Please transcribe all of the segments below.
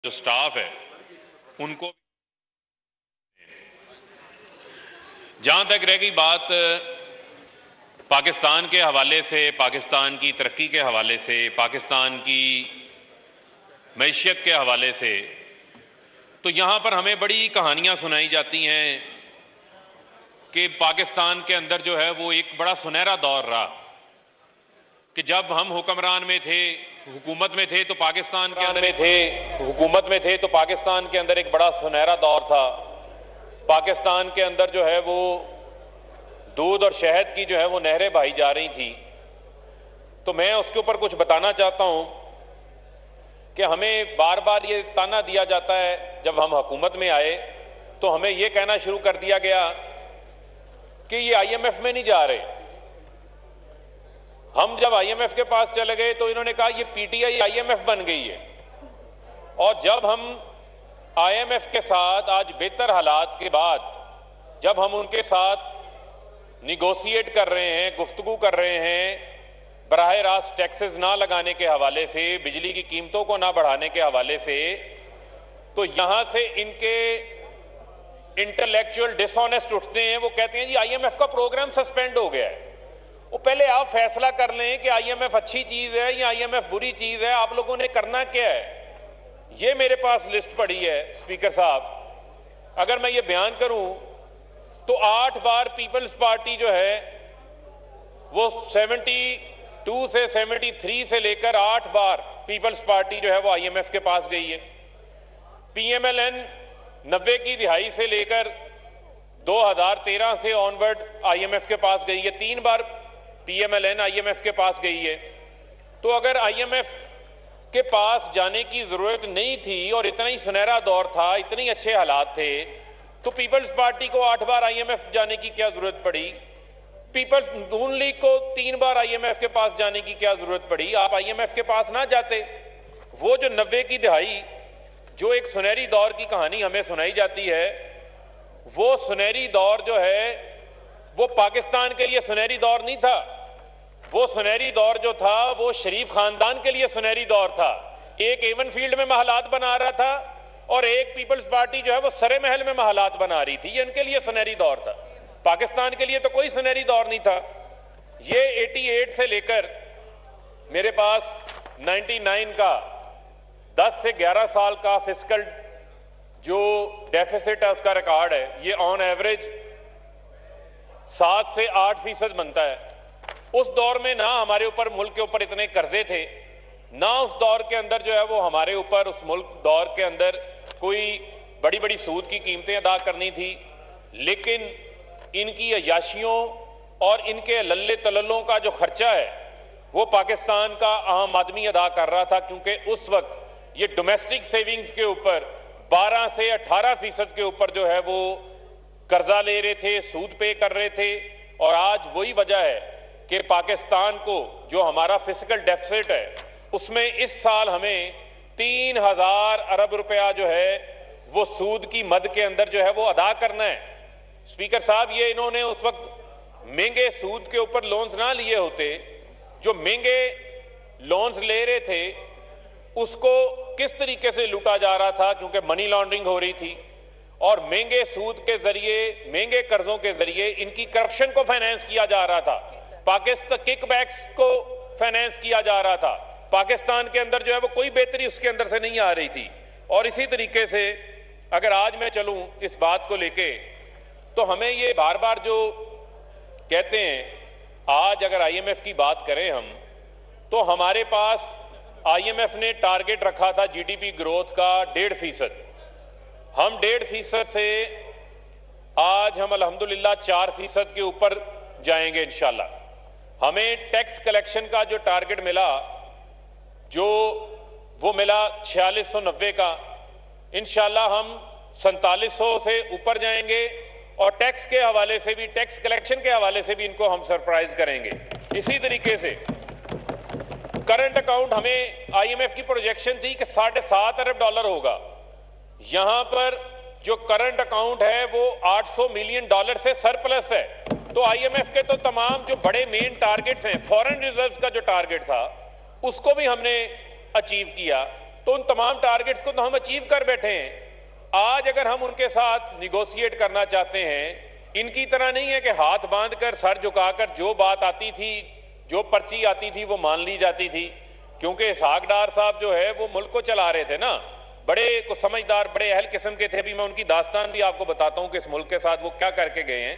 जो स्टाफ है उनको, जहां तक रह गई बात पाकिस्तान के हवाले से, पाकिस्तान की तरक्की के हवाले से, पाकिस्तान की मैशियत के हवाले से, तो यहां पर हमें बड़ी कहानियां सुनाई जाती हैं कि पाकिस्तान के अंदर जो है वो एक बड़ा सुनहरा दौर रहा कि जब हम हुक्मरान में थे, हुकूमत में थे, तो पाकिस्तान के अंदर एक बड़ा सुनहरा दौर था। पाकिस्तान के अंदर जो है वो दूध और शहद की जो है वो नहरें बही जा रही थी। तो मैं उसके ऊपर कुछ बताना चाहता हूं कि हमें बार बार ये ताना दिया जाता है, जब हम हुकूमत में आए तो हमें ये कहना शुरू कर दिया गया कि ये IMF में नहीं जा रहे। हम जब IMF के पास चले गए तो इन्होंने कहा ये PTI IMF बन गई है। और जब हम IMF के साथ आज बेहतर हालात के बाद जब हम उनके साथ निगोशिएट कर रहे हैं, गुफ्तगू कर रहे हैं, बराह रास्त टैक्सेस ना लगाने के हवाले से, बिजली की कीमतों को ना बढ़ाने के हवाले से, तो यहां से इनके इंटेलेक्चुअल डिसऑनेस्ट उठते हैं। वो कहते हैं जी IMF का प्रोग्राम सस्पेंड हो गया है। वो पहले आप फैसला कर लें कि IMF अच्छी चीज है या IMF बुरी चीज है, आप लोगों ने करना क्या है। ये मेरे पास लिस्ट पड़ी है स्पीकर साहब, अगर मैं ये बयान करूं तो 8 बार पीपल्स पार्टी जो है वो 72 से 73 से लेकर 8 बार पीपल्स पार्टी जो है वो IMF के पास गई है। PMLN 90 की दिहाई से लेकर 2013 से ऑनवर्ड IMF के पास गई है। 3 बार PMLN IMF के पास गई है। तो अगर IMF के पास जाने की जरूरत नहीं थी और इतना ही सुनहरा दौर था, इतने अच्छे हालात थे, तो पीपल्स पार्टी को 8 बार IMF जाने की क्या जरूरत पड़ी। पीपल्स नून लीग को 3 बार IMF के पास जाने की क्या जरूरत पड़ी। आप IMF के पास ना जाते। वो जो 90 की दिहाई जो एक सुनहरी दौर की कहानी हमें सुनाई जाती है, वो सुनहरी दौर जो है वो पाकिस्तान के लिए सुनहरी दौर नहीं था। वो सुनहरी दौर जो था वो शरीफ खानदान के लिए सुनहरी दौर था। एक एवन फील्ड में महलात बना रहा था और एक पीपल्स पार्टी जो है वो सरे महल में महलात बना रही थी। ये इनके लिए सुनहरी दौर था। पाकिस्तान के लिए तो कोई सुनहरी दौर नहीं था। ये 88 से लेकर मेरे पास 99 का 10 से 11 साल का फिस्कल जो डेफिसिट है उसका रिकॉर्ड है। ये ऑन एवरेज 7 से 8% बनता है। उस दौर में ना हमारे ऊपर, मुल्क के ऊपर इतने कर्जे थे, ना उस दौर के अंदर जो है वो हमारे ऊपर, उस मुल्क दौर के अंदर कोई बड़ी बड़ी सूद की कीमतें अदा करनी थी। लेकिन इनकी अयाशियों और इनके लल्ले तलल्लों का जो खर्चा है वो पाकिस्तान का आम आदमी अदा कर रहा था, क्योंकि उस वक्त ये डोमेस्टिक सेविंग्स के ऊपर 12 से 18% के ऊपर जो है वो कर्जा ले रहे थे, सूद पे कर रहे थे। और आज वही वजह है कि पाकिस्तान को जो हमारा फिजिकल डेफिसिट है उसमें इस साल हमें 3000 अरब रुपया जो है वो सूद की मद के अंदर जो है वो अदा करना है। स्पीकर साहब, ये इन्होंने उस वक्त महंगे सूद के ऊपर लोन्स ना लिए होते। जो महंगे लोन्स ले रहे थे उसको किस तरीके से लूटा जा रहा था, क्योंकि मनी लॉन्ड्रिंग हो रही थी और महंगे सूद के जरिए, महंगे कर्जों के जरिए इनकी करप्शन को फाइनेंस किया जा रहा था, पाकिस्तान किकबैक्स को फाइनेंस किया जा रहा था। पाकिस्तान के अंदर जो है वो कोई बेहतरी उसके अंदर से नहीं आ रही थी। और इसी तरीके से अगर आज मैं चलूं इस बात को लेके, तो हमें ये बार बार जो कहते हैं, आज अगर IMF की बात करें हम, तो हमारे पास IMF ने टारगेट रखा था GDP ग्रोथ का 1.5%। हम 1.5% से आज हम अल्हम्दुलिल्लाह 4% के ऊपर जाएंगे इंशाल्लाह। हमें टैक्स कलेक्शन का जो टारगेट मिला, जो वो मिला 4690 का, इंशाल्लाह हम 4700 से ऊपर जाएंगे। और टैक्स के हवाले से भी, टैक्स कलेक्शन के हवाले से भी इनको हम सरप्राइज करेंगे। इसी तरीके से करंट अकाउंट, हमें IMF की प्रोजेक्शन थी कि $7.5 अरब होगा। यहां पर जो करंट अकाउंट है वो $800 मिलियन से सरप्लस है। तो IMF के तो तमाम जो बड़े मेन टारगेट्स हैं, फॉरेन रिजर्व्स का जो टारगेट था उसको भी हमने अचीव किया। तो उन तमाम टारगेट्स को तो हम अचीव कर बैठे हैं। आज अगर हम उनके साथ निगोशिएट करना चाहते हैं, इनकी तरह नहीं है कि हाथ बांधकर सर झुकाकर जो बात आती थी, जो पर्ची आती थी वो मान ली जाती थी। क्योंकि इसहाक डार साहब जो है वो मुल्क को चला रहे थे ना, बड़े को समझदार, बड़े अहल किस्म के थे। भी मैं उनकी दास्तान भी आपको बताता हूं कि इस मुल्क के साथ वो क्या करके गए हैं।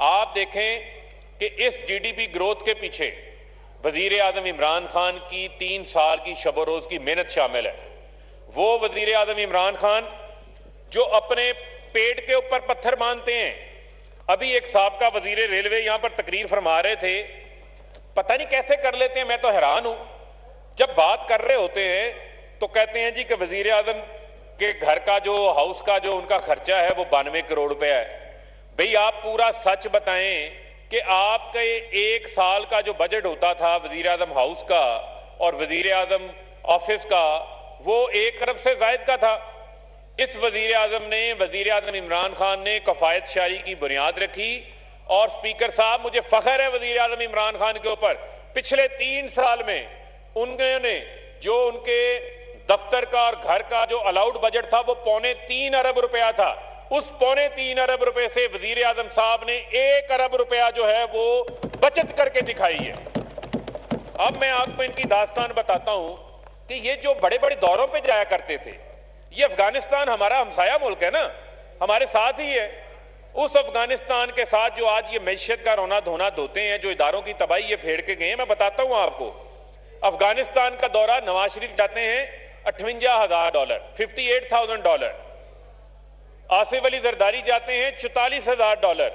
आप देखें कि इस जीडीपी ग्रोथ के पीछे वजीर आजम इमरान खान की 3 साल की शब रोज की मेहनत शामिल है। वो वजीर आजम इमरान खान जो अपने पेट के ऊपर पत्थर बांधते हैं। अभी एक साबका वजीर रेलवे यहां पर तकरीर फरमा रहे थे, पता नहीं कैसे कर लेते हैं, मैं तो हैरान हूं। जब बात कर रहे होते हैं तो कहते हैं जी कि वजीर आजम के घर का जो हाउस का जो उनका खर्चा है वो 92 करोड़ रुपया है। भाई आप पूरा सच बताएं कि आपके 1 साल का जो बजट होता था वजीर आजम हाउस का और वजीर आजम ऑफिस का, वो 1 अरब से जायद का था। इस वजीर आजम ने, वजीर आजम इमरान खान ने कफायत शारी की बुनियाद रखी। और स्पीकर साहब, मुझे फख्र है वजीर आजम इमरान खान के ऊपर, पिछले 3 साल में उन्होंने जो उनके दफ्तर का और घर का जो अलाउड बजट था वो 3.25 अरब रुपया था। उस 3.25 अरब रुपए से वजीर आजम साहब ने 1 अरब रुपया जो है वो बचत करके दिखाई है। अब मैं आपको इनकी दास्तान बताता हूं कि ये जो बड़े बड़े दौरों पे जाया करते थे, ये अफगानिस्तान हमारा हमसाया मुल्क है ना, हमारे साथ ही है। उस अफगानिस्तान के साथ जो आज ये मैशियत का रोना धोना धोते हैं, जो इदारों की तबाही ये फेर के गए हैं, मैं बताता हूं आपको। अफगानिस्तान का दौरा नवाज शरीफ जाते हैं $58,000, $58,000। आसिफ अली जरदारी जाते हैं $44,000।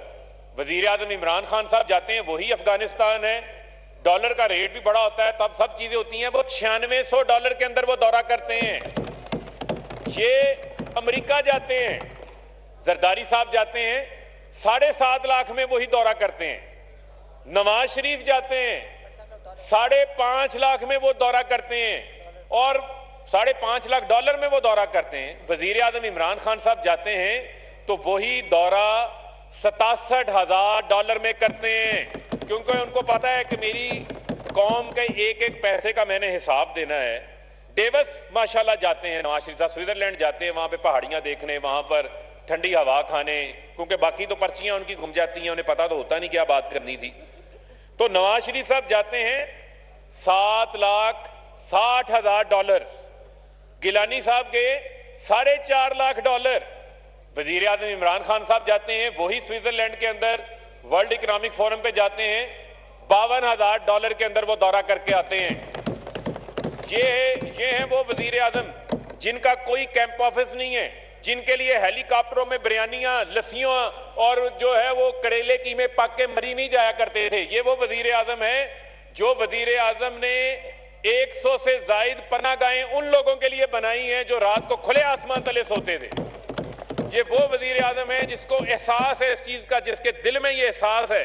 वजीर आजम इमरान खान साहब जाते हैं, वही अफगानिस्तान है, डॉलर का रेट भी बड़ा होता है, तब सब चीजें होती हैं, वो $9600 के अंदर वो दौरा करते हैं। ये अमेरिका जाते हैं, जरदारी साहब जाते हैं 7.5 लाख में वही दौरा करते हैं। नवाज शरीफ जाते हैं 5.5 लाख में वो दौरा करते हैं और $5.5 लाख में वो दौरा करते हैं। वजीर आजम इमरान खान साहब जाते हैं तो वही दौरा $67,000 में करते हैं, क्योंकि उनको पता है कि मेरी कौम के एक एक पैसे का मैंने हिसाब देना है। डेवस माशाल्लाह जाते हैं नवाज शरीफ साहब, स्विट्जरलैंड जाते हैं, वहां पे पहाड़ियां देखने, वहां पर ठंडी हवा खाने, क्योंकि बाकी तो पर्चियां उनकी घूम जाती हैं, उन्हें पता तो होता नहीं क्या बात करनी थी। तो नवाज शरीफ साहब जाते हैं $7,60,000, गिलानी साहब गए $4.5 लाख। वजीर आजम इमरान खान साहब जाते हैं वही स्विट्जरलैंड के अंदर वर्ल्ड इकोनॉमिक फोरम पे जाते हैं, $52,000 के अंदर वो दौरा करके आते हैं। ये है वो वजीर आजम जिनका कोई कैंप ऑफिस नहीं है, जिनके लिए हेलीकॉप्टरों में बिरयानियां, लस्सियां और जो है वो करेले कीमे पक के मरी नहीं जाया करते थे। ये वो वजीर आजम है जो वजीर आजम ने 100 से जायद पनाहगाहें उन लोगों के लिए बनाई हैं जो रात को खुले आसमान तले सोते थे। ये वो वजीर आजम है जिसको एहसास है इस चीज का, जिसके दिल में ये एहसास है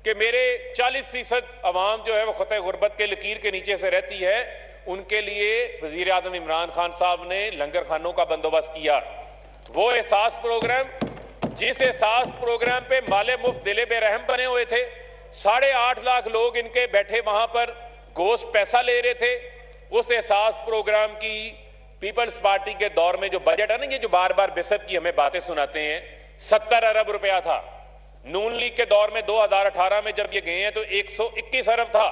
कि मेरे 40% अवाम जो है वो खतरे गुर्बत के लकीर के नीचे से रहती है। उनके लिए वजीर आजम इमरान खान साहब ने लंगर खानों का बंदोबस्त किया। वो एहसास प्रोग्राम, जिस एहसास प्रोग्राम पे माले मुफ्त दिले बेरहम बने हुए थे, 8.5 लाख लोग इनके बैठे वहां पर गोश्त पैसा ले रहे थे। उस एहसास प्रोग्राम की पीपल्स पार्टी के दौर में जो बजट है ना, ये जो बार बार बिशप की हमें बातें सुनाते हैं, 70 अरब रुपया था। नून लीग के दौर में 2018 में जब ये गए हैं तो 121 अरब था।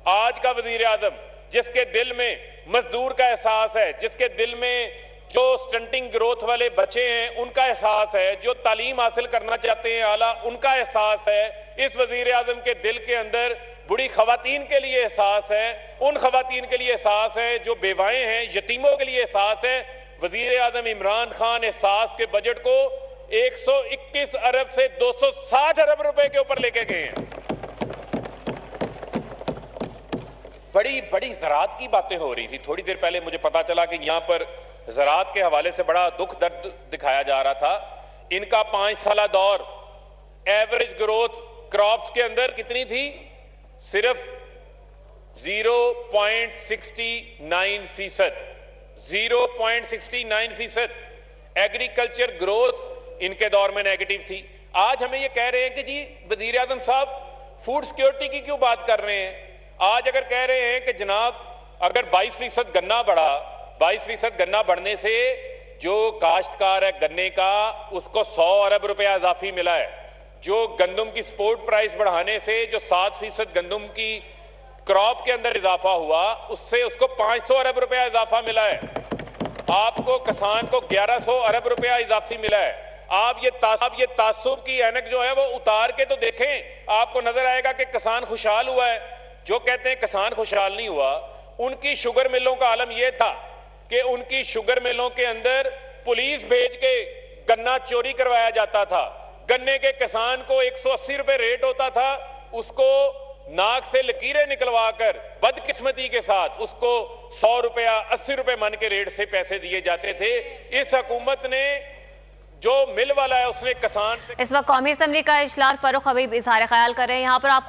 आज का वजीर आजम जिसके दिल में मजदूर का एहसास है, जिसके दिल में जो स्टंटिंग ग्रोथ वाले बच्चे हैं उनका एहसास है, जो तालीम हासिल करना चाहते हैं आला उनका एहसास है, इस वजीर आजम के दिल के अंदर बुढ़ी खवातीन के लिए एहसास है, उन खवातीन के लिए एहसास है जो बेवाएं हैं, यतीमों के लिए एहसास है। वजीर आजम इमरान खान एहसास के बजट को 121 अरब से 260 अरब रुपए के ऊपर लेके गए हैं। बड़ी बड़ी ज़राअत की बातें हो रही थी। थोड़ी देर पहले मुझे पता चला कि यहां पर ज़राअत के हवाले से बड़ा दुख दर्द दिखाया जा रहा था। इनका 5 साला दौर एवरेज ग्रोथ क्रॉप्स के अंदर कितनी थी? सिर्फ 0.69%। 0.69%। एग्रीकल्चर ग्रोथ इनके दौर में नेगेटिव थी। आज हमें यह कह रहे हैं कि जी वजीर आजम साहब फूड सिक्योरिटी की क्यों बात कर रहे हैं? आज अगर कह रहे हैं कि जनाब अगर 22% गन्ना बढ़ा 22% गन्ना बढ़ने से जो काश्तकार है गन्ने का, उसको 100 अरब रुपया इजाफी मिला है। जो गंदम की स्पोर्ट प्राइस बढ़ाने से जो 7% गंदम की क्रॉप के अंदर इजाफा हुआ, उससे उसको 500 अरब रुपया इजाफा मिला है। आपको किसान को 1100 अरब रुपया इजाफी मिला है। आप ये तासुब की ऐनक जो है वो उतार के तो देखें, आपको नजर आएगा कि किसान खुशहाल हुआ है। जो कहते हैं किसान खुशहाल नहीं हुआ, उनकी शुगर मिलों का आलम यह था कि उनकी शुगर मिलों के अंदर पुलिस भेज के गन्ना चोरी करवाया जाता था। गन्ने के किसान को 180 रुपए रेट होता था, उसको नाक से लकीरें निकलवाकर बदकिस्मती के साथ उसको 100 रुपया 80 रुपए मन के रेट से पैसे दिए जाते थे। इस हुकूमत ने जो मिल वाला है उसने किसान से। इस वक्त कौमी असम्बली का इजलास फारूक हबीब इजहार ख्याल कर रहे हैं। यहाँ पर आपको